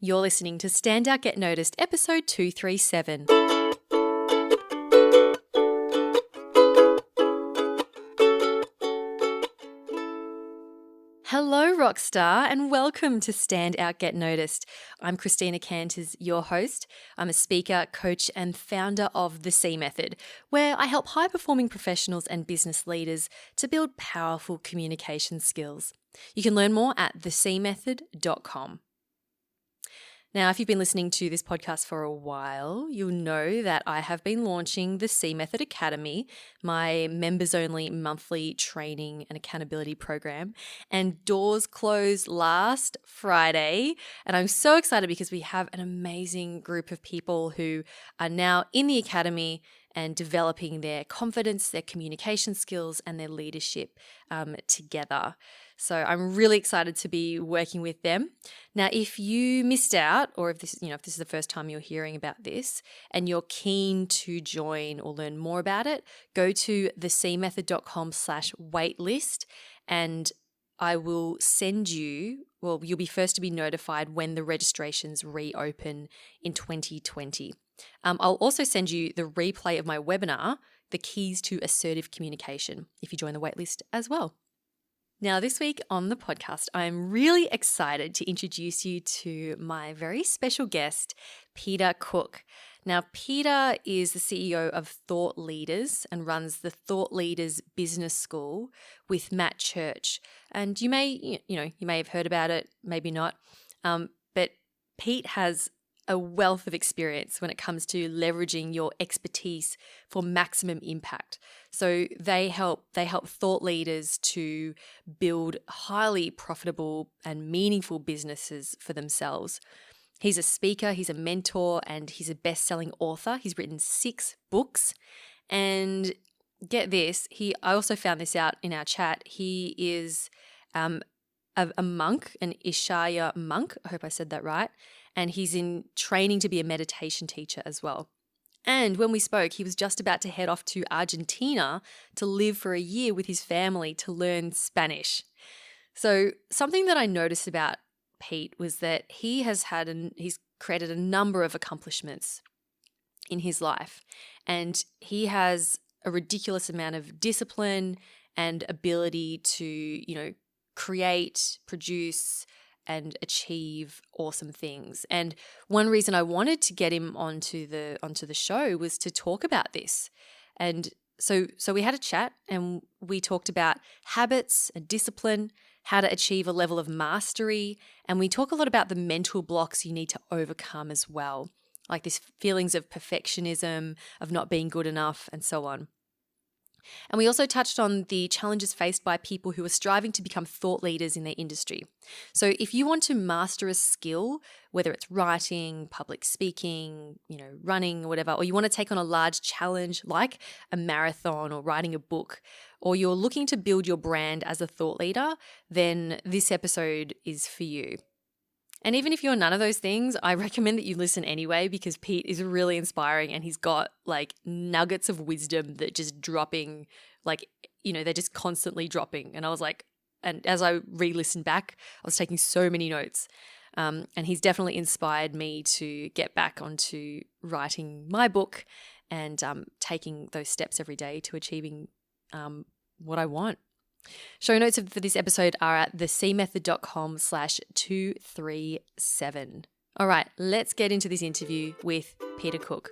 You're listening to Stand Out Get Noticed, episode 237. Hello, Rockstar, and welcome to Stand Out Get Noticed. I'm Christina Canters, your host. I'm a speaker, coach, and founder of The C Method, where I help high-performing professionals and business leaders to build powerful communication skills. You can learn more at thecmethod.com. Now, if you've been listening to this podcast for a while, you'll know that I have been launching the C Method Academy, my members-only monthly training and accountability program, and doors closed last Friday. And I'm so excited because we have an amazing group of people who are now in the academy and developing their confidence, their communication skills, and their leadership together. So I'm really excited to be working with them. Now, if you missed out, or if this is the first time you're hearing about this and you're keen to join or learn more about it, go to thecmethod.com/waitlist and I will send you, you'll be first to be notified when the registrations reopen in 2020. I'll also send you the replay of my webinar, The Keys to Assertive Communication, if you join the waitlist as well. Now, this week on the podcast, I'm really excited to introduce you to my very special guest, Peter Cook. Now, Peter is the CEO of Thought Leaders and runs the Thought Leaders Business School with Matt Church. And you may have heard about it, maybe not. But Pete has a wealth of experience when it comes to leveraging your expertise for maximum impact. So they help thought leaders to build highly profitable and meaningful businesses for themselves. He's a speaker, he's a mentor, and he's a best-selling author. He's written 6 books. And get this, I also found this out in our chat. He is a monk, an Ishaya monk. I hope I said that right. And he's in training to be a meditation teacher as well. And when we spoke, he was just about to head off to Argentina to live for a year with his family to learn Spanish. So something that I noticed about Pete was that he's created a number of accomplishments in his life. And he has a ridiculous amount of discipline and ability to, create, produce, and achieve awesome things. And one reason I wanted to get him onto the show was to talk about this. And so we had a chat and we talked about habits and discipline, how to achieve a level of mastery, and we talk a lot about the mental blocks you need to overcome as well, like these feelings of perfectionism, of not being good enough, and so on. And we also touched on the challenges faced by people who are striving to become thought leaders in their industry. So if you want to master a skill, whether it's writing, public speaking, running or whatever, or you want to take on a large challenge like a marathon or writing a book, or you're looking to build your brand as a thought leader, then this episode is for you. And even if you're none of those things, I recommend that you listen anyway because Pete is really inspiring and he's got like nuggets of wisdom that just dropping, they're just constantly dropping. And I was like, and as I re-listened back, I was taking so many notes. And he's definitely inspired me to get back onto writing my book and taking those steps every day to achieving what I want. Show notes for this episode are at thecmethod.com/237. All right, let's get into this interview with Peter Cook.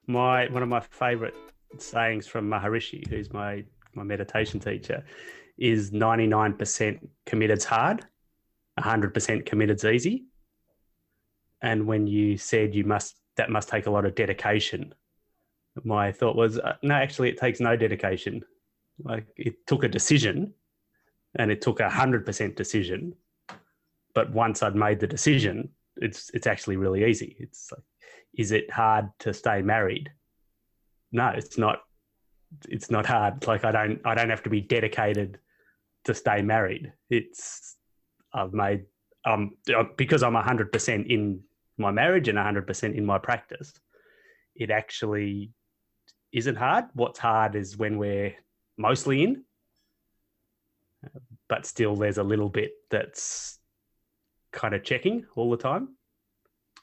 One of my favorite sayings from Maharishi, who's my meditation teacher, is 99% committed's hard, 100% committed's easy. And when you said that must take a lot of dedication, my thought was, no, actually it takes no dedication. Like it took a decision and it took 100% decision. But once I'd made the decision, it's actually really easy. It's like, is it hard to stay married? No, it's not. It's not hard. Like I don't have to be dedicated to stay married. Because I'm 100% in my marriage and 100% in my practice. It actually isn't hard. What's hard is when we're mostly in, but still there's a little bit that's kind of checking all the time.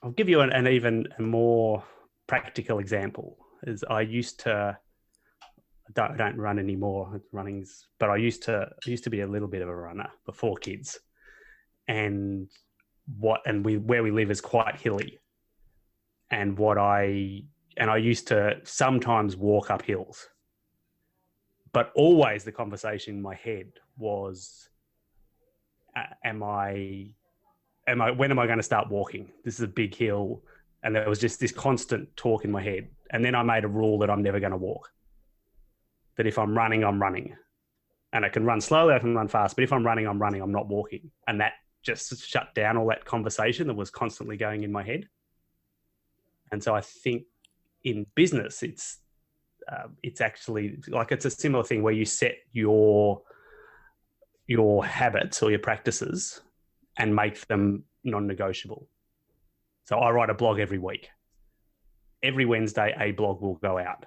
I'll give you an even more practical example. Is I don't run anymore. Running's, but I used to be a little bit of a runner before kids, and where we live is quite hilly, and I used to sometimes walk up hills, but always the conversation in my head was, when am I going to start walking? This is a big hill. And there was just this constant talk in my head. And then I made a rule that I'm never going to walk. That if I'm running, I'm running. And I can run slowly, I can run fast. But if I'm running, I'm running, I'm not walking. And that just shut down all that conversation that was constantly going in my head. And so I think in business, it's actually like, it's a similar thing where you set your habits or your practices and make them non-negotiable. So I write a blog every week. Every Wednesday, a blog will go out,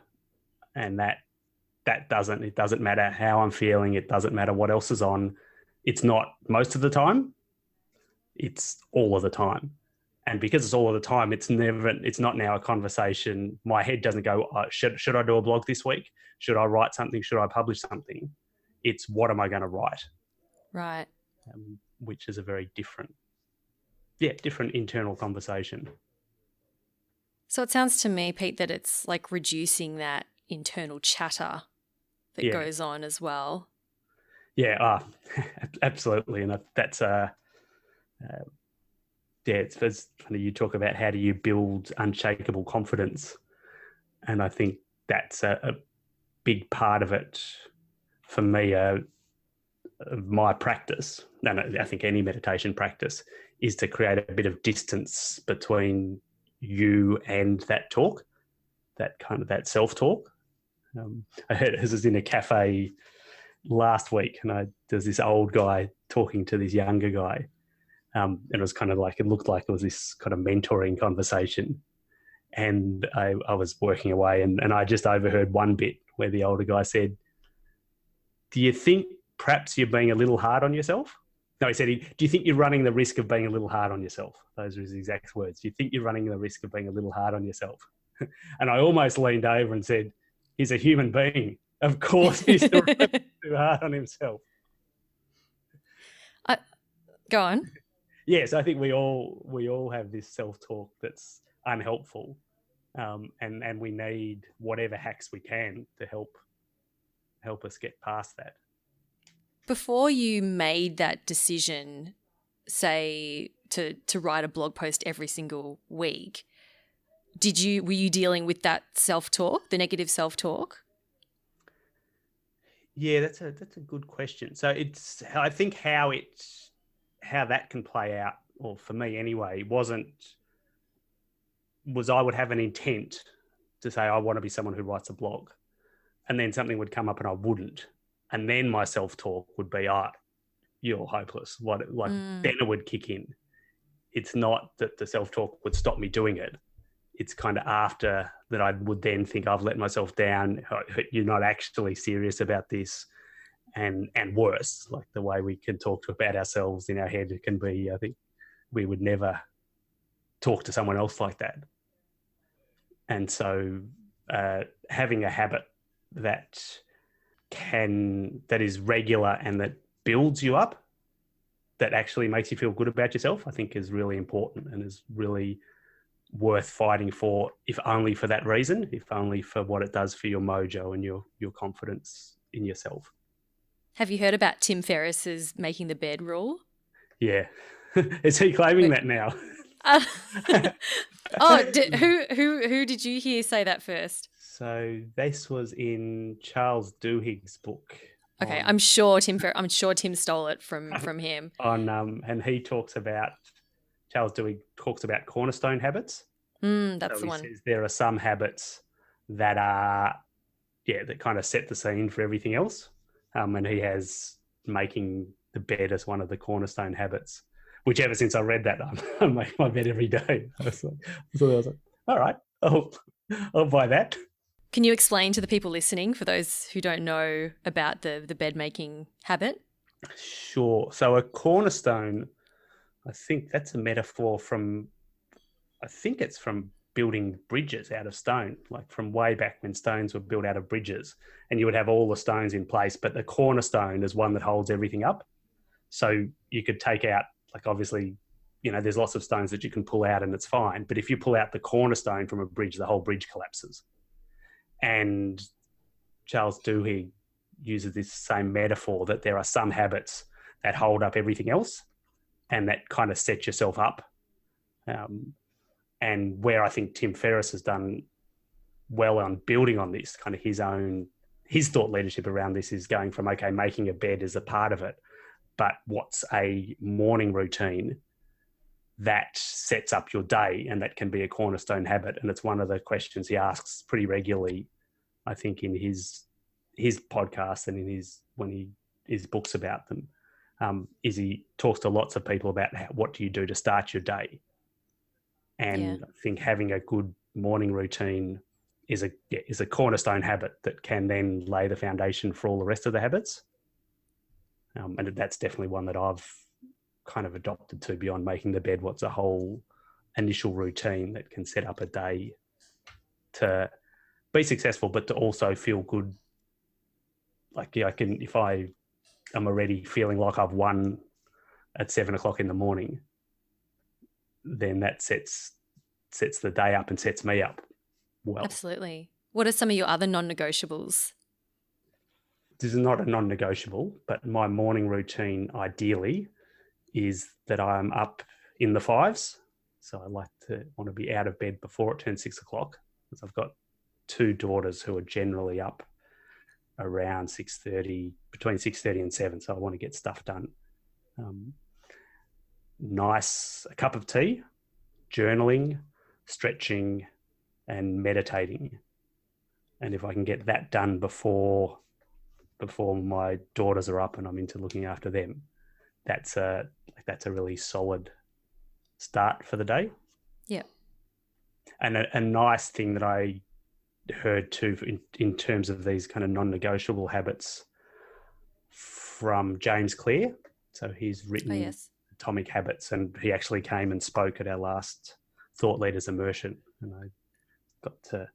and it doesn't matter how I'm feeling. It doesn't matter what else is on. It's not most of the time. It's all of the time. And because it's all of the time, it's not now a conversation. My head doesn't go, should I do a blog this week? Should I write something? Should I publish something? It's what am I going to write? Right. Which is a very different internal conversation. So it sounds to me, Pete, that it's like reducing that internal chatter that goes on as well. Yeah, absolutely. And that's it's funny you talk about how do you build unshakable confidence. And I think that's a big part of it for me, of my practice. And I think any meditation practice is to create a bit of distance between you and that talk, that self-talk. I heard this was in a cafe last week, and there's this old guy talking to this younger guy. And it was kind of like, it looked like it was this kind of mentoring conversation. And I was working away, and I just overheard one bit where the older guy said, "Do you think perhaps you're being a little hard on yourself?" No, he said, "Do you think you're running the risk of being a little hard on yourself?" Those are his exact words. "Do you think you're running the risk of being a little hard on yourself?" And I almost leaned over and said, "He's a human being. Of course he's still too hard on himself." Go on. Yes, I think we all have this self-talk that's unhelpful, and we need whatever hacks we can to help us get past that. Before you made that decision, say to write a blog post every single week, were you dealing with that self-talk, the negative self-talk? Yeah, that's a good question. So I think how that can play out, or for me anyway, was I would have an intent to say I want to be someone who writes a blog, and then something would come up and I wouldn't, and then my self-talk would be, you're hopeless. Then it would kick in. It's not that the self-talk would stop me doing it. It's kind of after that I would then think I've let myself down. You're not actually serious about this. And worse, like the way we can talk about ourselves in our head, it can be, I think we would never talk to someone else like that. And so having a habit that is regular and that builds you up, that actually makes you feel good about yourself, I think is really important and is really worth fighting for, if only for that reason, if only for what it does for your mojo and your confidence in yourself. Have you heard about Tim Ferriss's making the bed rule? Yeah. Is he claiming that now? Who did you hear say that first? So this was in Charles Duhigg's book. Okay, I'm sure Tim stole it from him. And Charles Duhigg talks about cornerstone habits. That's the one. Says there are some habits that that kind of set the scene for everything else. And he has making the bed as one of the cornerstone habits, which ever since I read that, I make my bed every day. I was like, all right, I'll buy that. Can you explain to the people listening, for those who don't know about the bed making habit? Sure. So a cornerstone I think that's a metaphor from, I think it's from building bridges out of stone, like from way back when stones were built out of bridges, and you would have all the stones in place, but the cornerstone is one that holds everything up. So you could take out, like obviously, there's lots of stones that you can pull out and it's fine. But if you pull out the cornerstone from a bridge, the whole bridge collapses. And Charles Duhigg uses this same metaphor that there are some habits that hold up everything else and that kind of set yourself up. And where I think Tim Ferriss has done well on building on this, kind of his thought leadership around this is going from, okay, making a bed is a part of it, but what's a morning routine that sets up your day, and that can be a cornerstone habit. And it's one of the questions he asks pretty regularly, I think, in his podcast and in his books about them, is he talks to lots of people about what do you do to start your day. And I think having a good morning routine is a cornerstone habit that can then lay the foundation for all the rest of the habits. And that's definitely one that I've kind of adopted to, beyond making the bed. What's a whole initial routine that can set up a day to be successful, but to also feel good. Like, if I am already feeling like I've won at 7:00 in the morning, then that sets the day up and sets me up well. Absolutely. What are some of your other non-negotiables? This is not a non-negotiable, but my morning routine ideally is that I'm up in the 5s. So I want to be out of bed before it turns 6:00, because I've got 2 daughters who are generally up around 6:30, between 6:30 and 7. So I want to get stuff done. A cup of tea, journaling, stretching, and meditating. And if I can get that done before my daughters are up and I'm into looking after them, that's a really solid start for the day. Yeah. And a nice thing that I heard too, in terms of these kind of non-negotiable habits, from James Clear. So he's written Atomic Habits, and he actually came and spoke at our last Thought Leaders Immersion, and I got to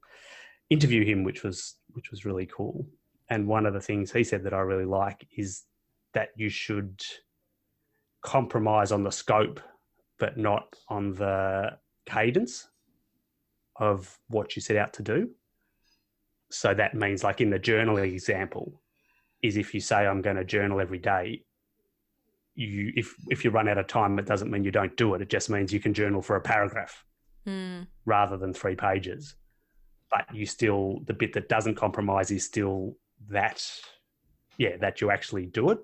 interview him, which was really cool. And one of the things he said that I really like is that you should compromise on the scope, but not on the cadence of what you set out to do. So that means, like in the journaling example, is if you say I'm going to journal every day, if you run out of time, it doesn't mean you don't do it. It just means you can journal for a paragraph rather than 3 pages. But the bit that doesn't compromise is still that you actually do it.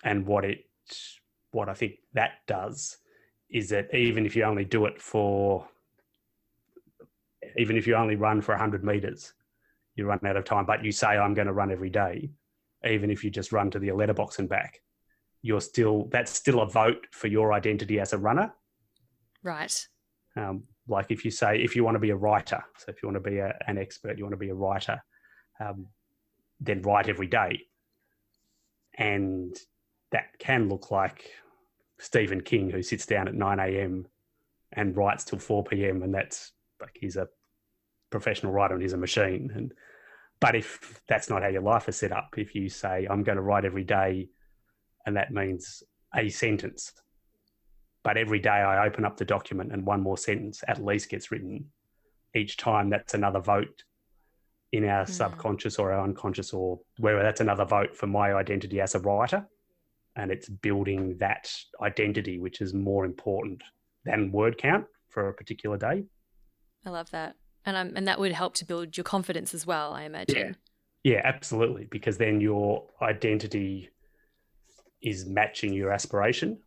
And what I think that does is that even if you only run for 100 meters, you run out of time, but you say, I'm going to run every day. Even if you just run to the letterbox and back, that's still a vote for your identity as a runner. Right. Like if you want to be a writer, so if you want to be an expert, you want to be a writer, then write every day. And that can look like Stephen King, who sits down at 9 a.m. and writes till 4 p.m. And that's like, he's a professional writer and he's a machine. But if that's not how your life is set up, if you say, I'm going to write every day, and that means a sentence, but every day I open up the document and one more sentence at least gets written each time, that's another vote in our subconscious or our unconscious, or wherever, that's another vote for my identity as a writer. And it's building that identity, which is more important than word count for a particular day. I love that. And that would help to build your confidence as well, I imagine. Yeah, absolutely. Because then your identity is matching your aspiration.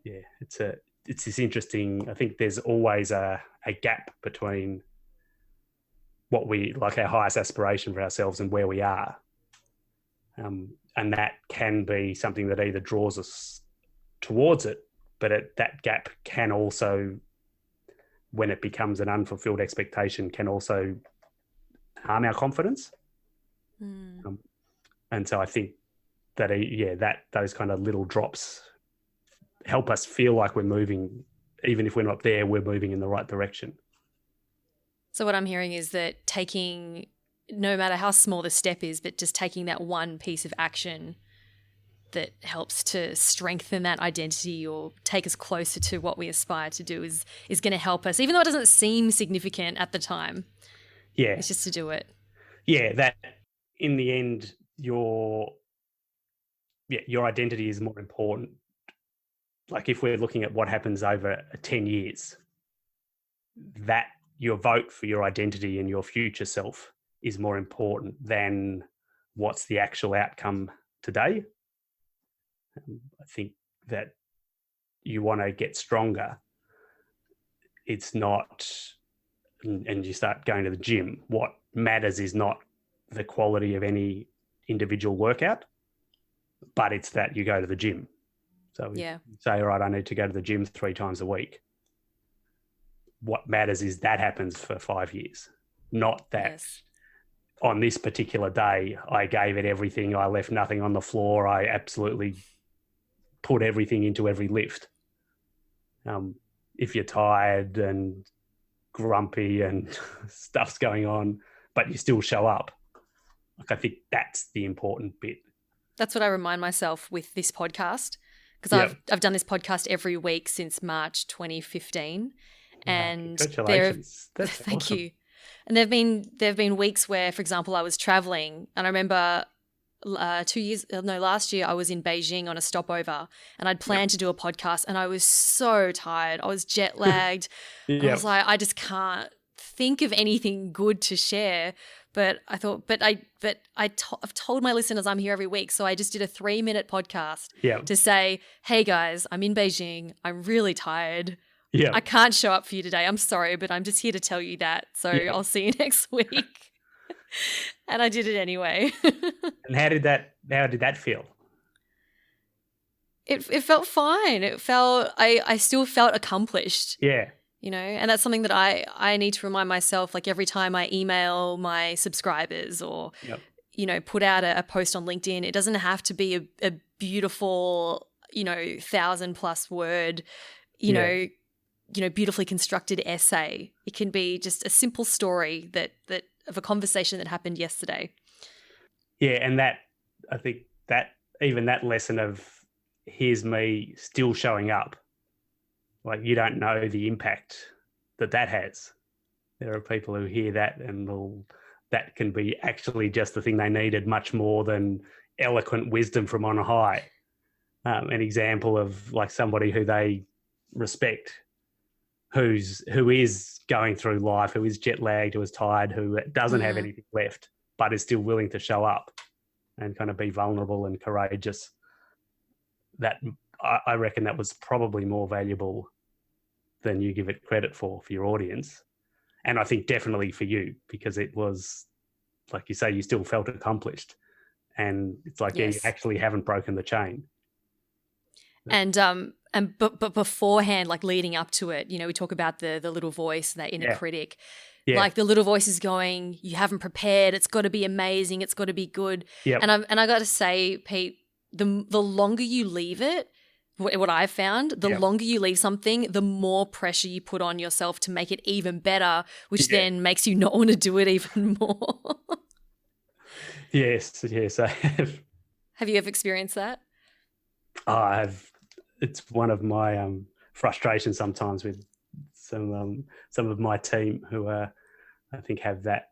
Yeah, it's this interesting, I think there's always a gap between what we like, our highest aspiration for ourselves, and where we are. And that can be something that either draws us towards it, but that gap can also, when it becomes an unfulfilled expectation, can also harm our confidence. And so I think that those kind of little drops help us feel like we're moving, even if we're not there, we're moving in the right direction. So what I'm hearing is that taking, no matter how small the step is, but just taking that one piece of action that helps to strengthen that identity or take us closer to what we aspire to do is going to help us, even though it doesn't seem significant at the time. Yeah. It's just to do it. Yeah, that in the end, your identity is more important. Like if we're looking at what happens over 10 years, that your vote for your identity and your future self is more important than what's the actual outcome today. I think that you want to get stronger. It's not, and you start going to the gym. What matters is not the quality of any individual workout, but it's that you go to the gym. So you say, all right, I need to go to the gym 3 times a week. What matters is that happens for 5 years, not that on this particular day, I gave it everything. I left nothing on the floor. I absolutely put everything into every lift. If you're tired and grumpy and stuff's going on, but you still show up, like I think that's the important bit. That's what I remind myself with this podcast, because I've done this podcast every week since March 2015. And congratulations. Thank awesome. you. And there've been weeks where, for example, I was traveling, and I remember last year I was in Beijing on a stopover, and I'd planned to do a podcast, and I was so tired. I was jet lagged. I was like, I just can't think of anything good to share. But I thought, I've told my listeners I'm here every week, so I just did a 3-minute podcast to say, hey guys, I'm in Beijing. I'm really tired. Yeah, I can't show up for you today. I'm sorry, but I'm just here to tell you that. So I'll see you next week. And I did it anyway. And how did that feel? It felt fine. I still felt accomplished. Yeah. You know, and that's something that I need to remind myself, like every time I email my subscribers or, you know, put out a post on LinkedIn, it doesn't have to be a beautiful, 1,000+ word, you know, beautifully constructed essay. It can be just a simple story that of a conversation that happened yesterday. Yeah, and that, I think that even that lesson of here's me still showing up, like you don't know the impact that has. There are people who hear that and that can be actually just the thing they needed, much more than eloquent wisdom from on high. An example of like somebody who they respect, who is going through life, who is jet lagged, who is tired, who doesn't have anything left, but is still willing to show up and kind of be vulnerable and courageous. That I reckon that was probably more valuable than you give it credit for your audience. And I think definitely for you, because it was, like you say, you still felt accomplished. And it's like, you actually haven't broken the chain. But beforehand, like leading up to it, we talk about the little voice, that inner critic. Yeah. Like the little voice is going, you haven't prepared. It's got to be amazing. It's got to be good. Yep. And I got to say, Pete, the longer you leave it, what I've found, the longer you leave something, the more pressure you put on yourself to make it even better, which then makes you not want to do it even more. Yes, I have. Have you ever experienced that? I have. It's one of my frustrations sometimes with some of my team who I think have that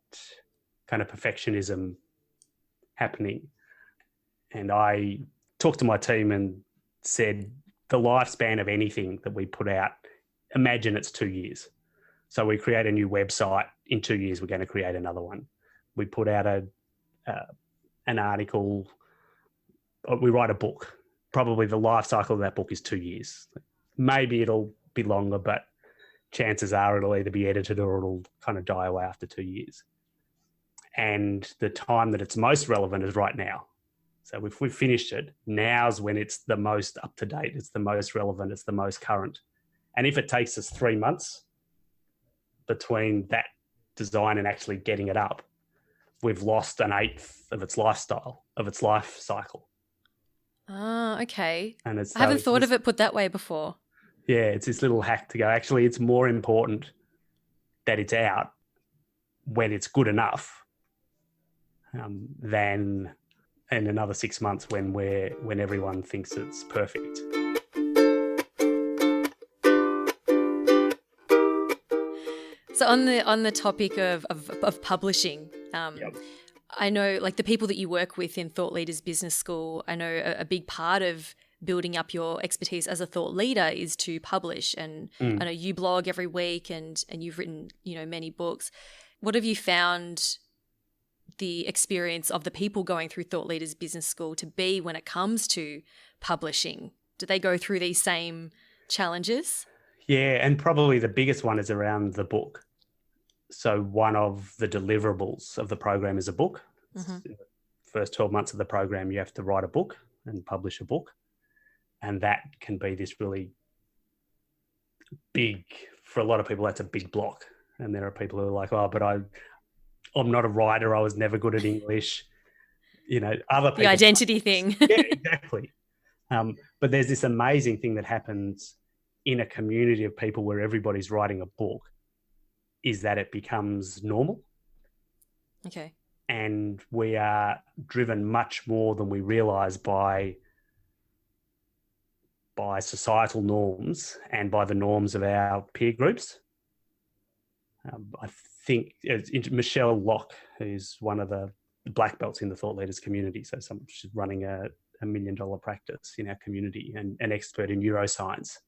kind of perfectionism happening. And I talked to my team and said, the lifespan of anything that we put out, imagine it's 2 years. So we create a new website. In 2 years, we're going to create another one. We put out an article. We write a book. Probably the life cycle of that book is 2 years. Maybe it'll be longer, but chances are it'll either be edited or it'll kind of die away after 2 years. And the time that it's most relevant is right now. So if we've finished it, now's when it's the most up to date, it's the most relevant, it's the most current. And if it takes us 3 months between that design and actually getting it up, we've lost 1/8 of its life cycle. Ah, okay. And it's I haven't it's thought this, of it put that way before. yeah, it's this little hack to go, actually, it's more important that it's out when it's good enough than in another 6 months when everyone thinks it's perfect. So on the topic of publishing, Yep. I know like the people that you work with in Thought Leaders Business School, I know a big part of building up your expertise as a thought leader is to publish. And I know you blog every week and you've written, many books. What have you found the experience of the people going through Thought Leaders Business School to be when it comes to publishing? Do they go through these same challenges? Yeah, and probably the biggest one is around the book. So one of the deliverables of the program is a book. Mm-hmm. In the first 12 months of the program, you have to write a book and publish a book. And that can be this really big, for a lot of people, that's a big block. And there are people who are like, oh, but I'm not a writer. I was never good at English. Other people. The identity thing. Yeah, exactly. But there's this amazing thing that happens in a community of people where everybody's writing a book, is that it becomes normal. Okay. And we are driven much more than we realize by societal norms and by the norms of our peer groups. I think Michelle Locke, who's one of the black belts in the thought leaders community, so she's running a $1 million practice in our community and an expert in neuroscience.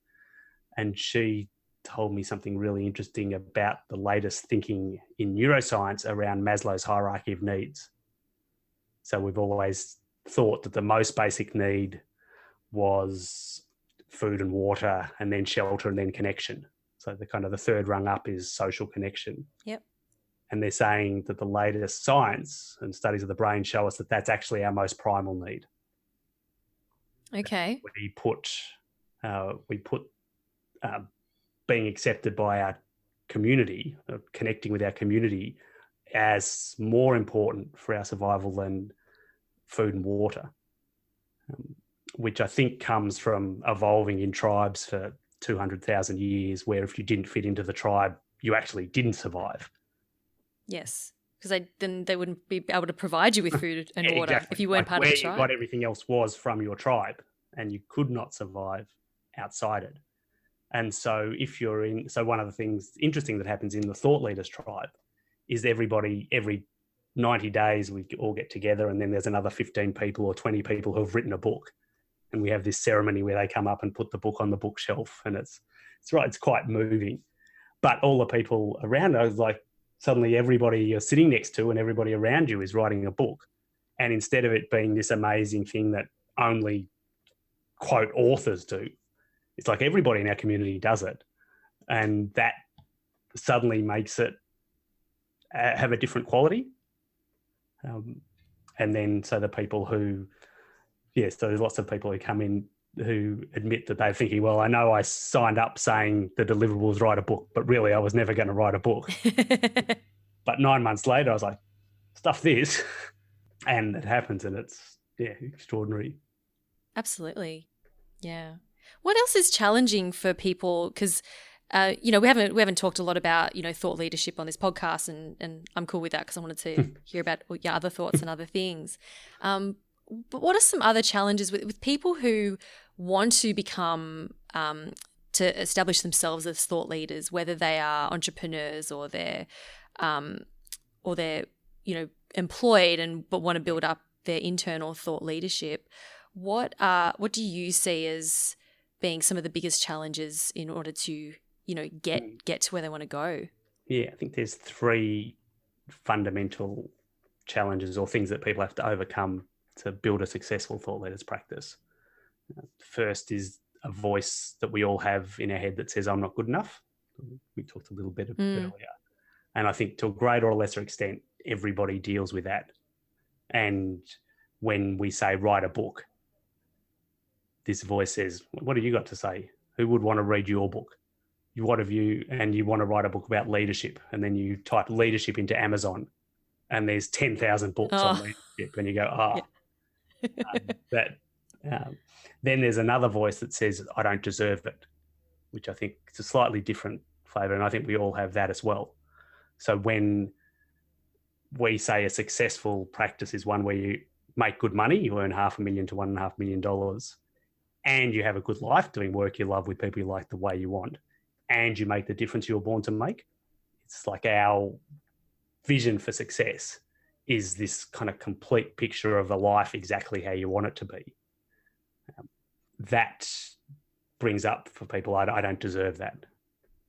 And she told me something really interesting about the latest thinking in neuroscience around Maslow's hierarchy of needs. So we've always thought that the most basic need was food and water, and then shelter, and then connection. So the third rung up is social connection. Yep. And they're saying that the latest science and studies of the brain show us that that's actually our most primal need. Okay. We put being accepted by our community, connecting with our community, as more important for our survival than food and water, which I think comes from evolving in tribes for 200,000 years, where if you didn't fit into the tribe, you actually didn't survive. Yes, because then they wouldn't be able to provide you with food and water exactly. if you weren't part of the tribe. Where you got everything else was from your tribe, and you could not survive outside it. And so one of the things interesting that happens in the thought leaders tribe is everybody, every 90 days, we all get together, and then there's another 15 people or 20 people who have written a book. And we have this ceremony where they come up and put the book on the bookshelf, and it's quite moving. But all the people around us, like, suddenly everybody you're sitting next to and everybody around you is writing a book. And instead of it being this amazing thing that only, quote, authors do, it's like everybody in our community does it. And that suddenly makes it have a different quality. And then so the people who, so there's lots of people who come in who admit that they're thinking, well, I know I signed up saying the deliverable was write a book, but really I was never going to write a book. But 9 months later, I was like, stuff this. And it happens, and it's, extraordinary. Absolutely. Yeah. What else is challenging for people? Because, we haven't talked a lot about, thought leadership on this podcast, and I'm cool with that because I wanted to hear about your other thoughts and other things. But what are some other challenges with people who want to become, to establish themselves as thought leaders, whether they are entrepreneurs or they're employed but want to build up their internal thought leadership? What do you see as being some of the biggest challenges in order to, get to where they want to go? Yeah, I think there's 3 fundamental challenges or things that people have to overcome to build a successful thought leaders practice. First is a voice that we all have in our head that says, I'm not good enough. We talked a little bit earlier. And I think to a greater or lesser extent, everybody deals with that. And when we say write a book, this voice says, what have you got to say? Who would want to read your book? What have you, and you want to write a book about leadership, and then you type leadership into Amazon and there's 10,000 books on leadership, and you go, Then there's another voice that says, I don't deserve it, which I think is a slightly different flavour. And I think we all have that as well. So when we say a successful practice is one where you make good money, you earn $500,000 to $1.5 million, and you have a good life doing work you love with people you like the way you want, and you make the difference you were born to make. It's like our vision for success is this kind of complete picture of a life exactly how you want it to be. That brings up for people, I don't deserve that.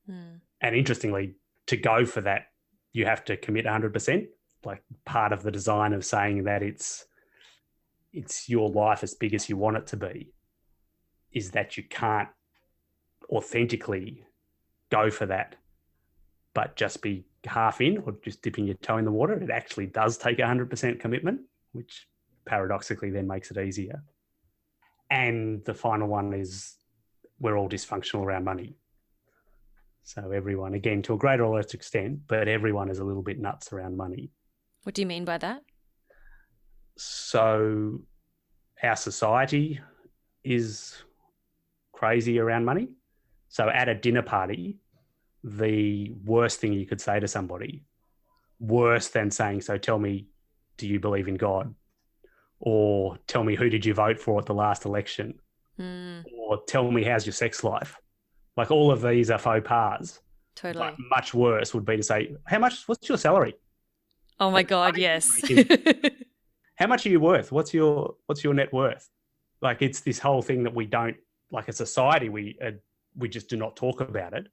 And interestingly, to go for that, you have to commit 100%. Like part of the design of saying that it's your life as big as you want it to be is that you can't authentically go for that, but just be half in or just dipping your toe in the water. It actually does take 100% commitment, which paradoxically then makes it easier. And the final one is we're all dysfunctional around money. So everyone, again, to a greater or less extent, but everyone is a little bit nuts around money. What do you mean by that? So our society is crazy around money. So at a dinner party, the worst thing you could say to somebody, worse than saying, so tell me, do you believe in God? Or tell me, who did you vote for at the last election? Or tell me, how's your sex life? Like all of these are faux pas. Totally. But much worse would be to say, what's your salary? Oh my God, yes. How much are you worth? What's your net worth? Like it's this whole thing that we don't, like a society, we just do not talk about it,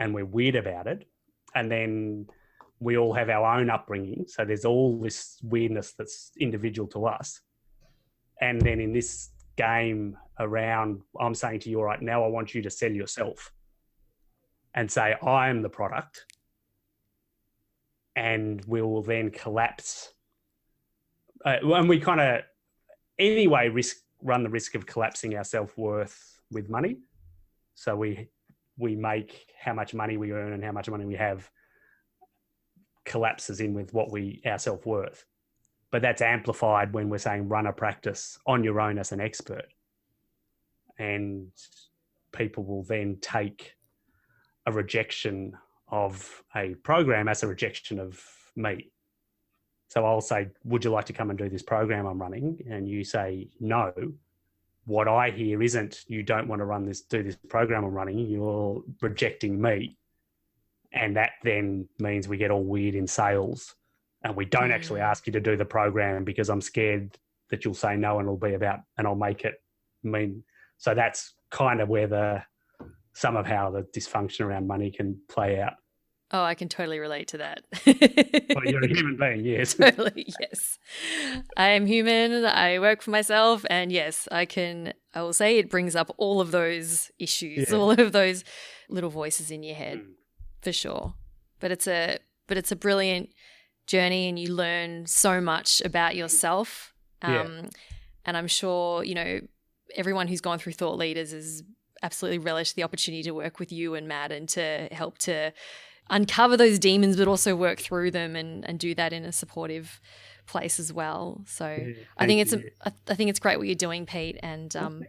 and we're weird about it. And then we all have our own upbringing. So there's all this weirdness that's individual to us. And then in this game around, I'm saying to you, all right, now I want you to sell yourself and say, I am the product. And we will then collapse. And we kind of, anyway, run the risk of collapsing our self-worth with money. So we make how much money we earn and how much money we have collapses in with our self-worth. But that's amplified when we're saying run a practice on your own as an expert. And people will then take a rejection of a program as a rejection of me. So I'll say, would you like to come and do this program I'm running? And you say, no. What I hear isn't you don't want to do this program I'm running. You're rejecting me. And that then means we get all weird in sales. And we don't actually ask you to do the program because I'm scared that you'll say no and it'll be about, and I'll make it mean. So that's kind of where some of how the dysfunction around money can play out. Oh, I can totally relate to that. Well, you're a human being, yes. Totally, yes. I am human. I work for myself. And yes, I will say it brings up all of those issues, all of those little voices in your head, for sure. But it's a brilliant journey, and you learn so much about yourself. And I'm sure, everyone who's gone through Thought Leaders has absolutely relished the opportunity to work with you and Matt and to help to uncover those demons, but also work through them and do that in a supportive place as well. So I think it's great what you're doing, Pete. And, and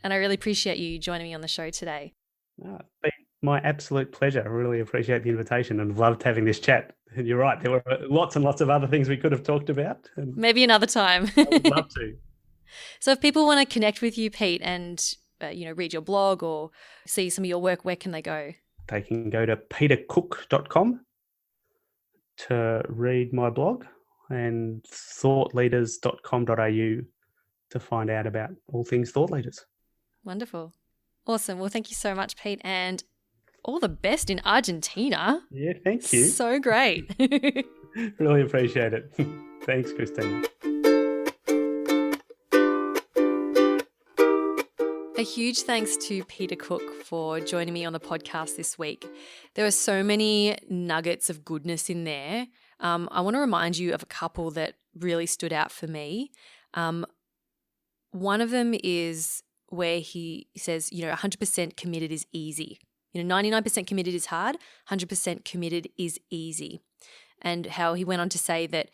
I really appreciate you joining me on the show today. It's been my absolute pleasure. I really appreciate the invitation and loved having this chat. And you're right, there were lots and lots of other things we could have talked about. And maybe another time. I would love to. So if people want to connect with you, Pete, and read your blog or see some of your work, where can they go? They can go to petercook.com to read my blog, and thoughtleaders.com.au to find out about all things Thought Leaders. Wonderful. Awesome. Well, thank you so much, Pete, and all the best in Argentina. Yeah, thank you. So great. Really appreciate it. Thanks, Christina. A huge thanks to Peter Cook for joining me on the podcast this week. There are so many nuggets of goodness in there. I want to remind you of a couple that really stood out for me. One of them is where he says, 100% committed is easy. 99% committed is hard, 100% committed is easy. And how he went on to say that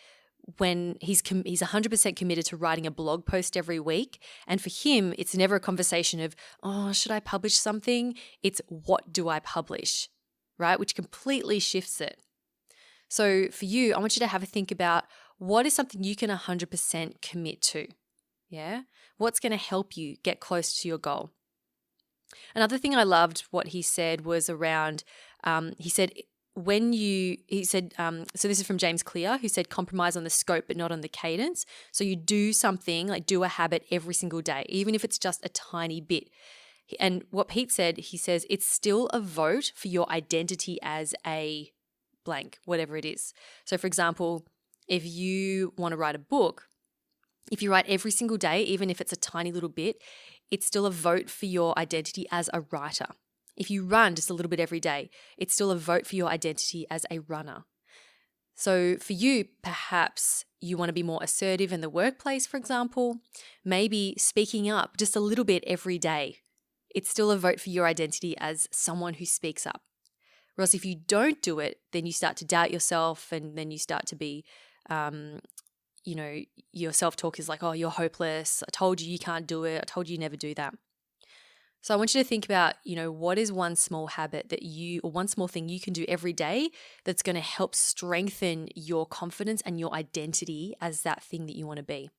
when he's 100% committed to writing a blog post every week. And for him, it's never a conversation of, oh, should I publish something? It's what do I publish, right? Which completely shifts it. So for you, I want you to have a think about what is something you can 100% commit to. Yeah. What's going to help you get close to your goal? Another thing I loved what he said was around, he said, so this is from James Clear, who said compromise on the scope but not on the cadence. So you do something, like do a habit every single day, even if it's just a tiny bit. And what Pete said, he says, it's still a vote for your identity as a blank, whatever it is. So for example, if you want to write a book, if you write every single day, even if it's a tiny little bit, it's still a vote for your identity as a writer. If you run just a little bit every day, it's still a vote for your identity as a runner. So for you, perhaps you want to be more assertive in the workplace, for example, maybe speaking up just a little bit every day. It's still a vote for your identity as someone who speaks up. Or else if you don't do it, then you start to doubt yourself, and then you start to be, your self-talk is like, oh, you're hopeless. I told you can't do it. I told you never do that. So I want you to think about, what is one small habit or one small thing you can do every day that's going to help strengthen your confidence and your identity as that thing that you want to be.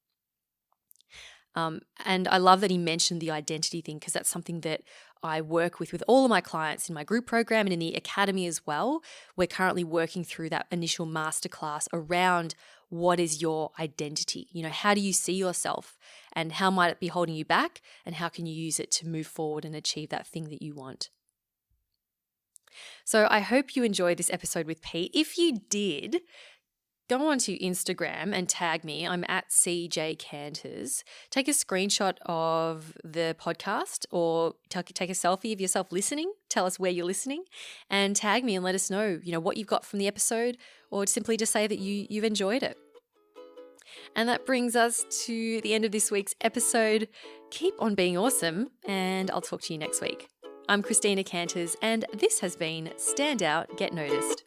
And I love that he mentioned the identity thing, because that's something that I work with all of my clients in my group program and in the academy as well. We're currently working through that initial masterclass around what is your identity? How do you see yourself, and how might it be holding you back, and how can you use it to move forward and achieve that thing that you want? So I hope you enjoyed this episode with Pete. If you did, go onto Instagram and tag me. I'm at CJ Canters. Take a screenshot of the podcast, or take a selfie of yourself listening. Tell us where you're listening, and tag me and let us know, what you've got from the episode, or simply just say that you've enjoyed it. And that brings us to the end of this week's episode. Keep on being awesome, and I'll talk to you next week. I'm Christina Canters, and this has been Stand Out, Get Noticed.